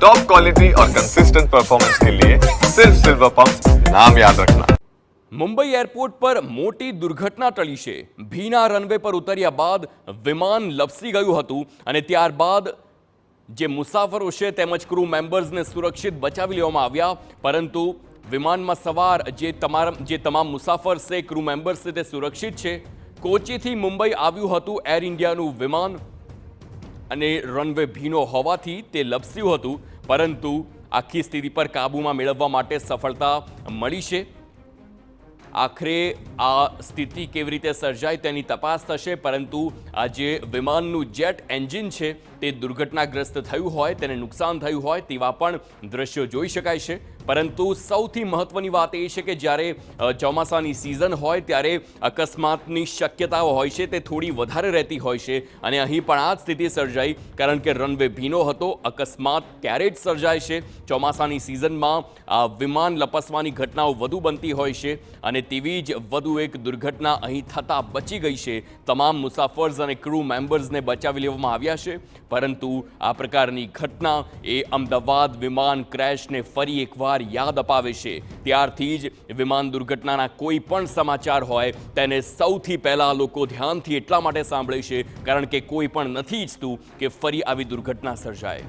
Top quality और consistent performance के लिए सिर्फ सिल्वर पंप नाम याद रखना। મુંબઈ એરપોર્ટ પર મોટી દુર્ઘટના ટળી છે। ભીના રનવે પર ઉતર્યા બાદ વિમાન લપસી ગયું હતું અને ત્યારબાદ જે મુસાફરો છે તેમજ ક્રૂ મેમ્બર્સને સુરક્ષિત બચાવી લેવામાં આવ્યા, પરંતુ વિમાનમાં સવાર જે તમામ મુસાફર છે, ક્રૂ મેમ્બર્સ છે, તે સુરક્ષિત છે। કોચીથી મુંબઈ આવ્યું હતું એર ઇન્ડિયાનું વિમાન અને રનવે ભીનો હોવાથી તે લપસ્યું હતું, પરંતુ આખી સ્થિતિ પર કાબૂમાં મેળવવા માટે સફળતા મળી છે। આખરે આ સ્થિતિ કેવી રીતે સર્જાઈ તેની તપાસ થશે, પરંતુ આ જે વિમાનનું જેટ એન્જિન છે તે દુર્ઘટનાગ્રસ્ત થયું હોય, તેને નુકસાન થયું હોય તેવા પણ દ્રશ્યો જોઈ શકાય છે। પરંતુ સૌથી મહત્વની વાત એ છે કે જ્યારે ચોમાસાની સિઝન હોય ત્યારે અકસ્માતની શક્યતાઓ હોય છે તે થોડી વધારે રહેતી હોય છે, અને અહીં પણ આ જ સ્થિતિ સર્જાઈ, કારણ કે રનવે ભીનો હતો। અકસ્માત ત્યારે જ સર્જાય છે ચોમાસાની સિઝનમાં, વિમાન લપસવાની ઘટનાઓ વધુ બનતી હોય છે, અને તેવી જ વધુ એક દુર્ઘટના અહીં થતાં બચી ગઈ છે। તમામ મુસાફર્સ અને ક્રૂ મેમ્બર્સને બચાવી લેવામાં આવ્યા છે, પરંતુ આ પ્રકારની ઘટના એ અમદાવાદ વિમાન ક્રેશને ફરી એકવાર યાદ અપાવે છે। ત્યારથી જ વિમાન દુર્ઘટનાના કોઈ પણ સમાચાર હોય તેને સૌથી પહેલા લોકો ધ્યાનથી એટલા માટે સાંભળે છે કારણ કે કોઈ પણ નથી ઈચ્છતું કે ફરી આવી દુર્ઘટના સર્જાય।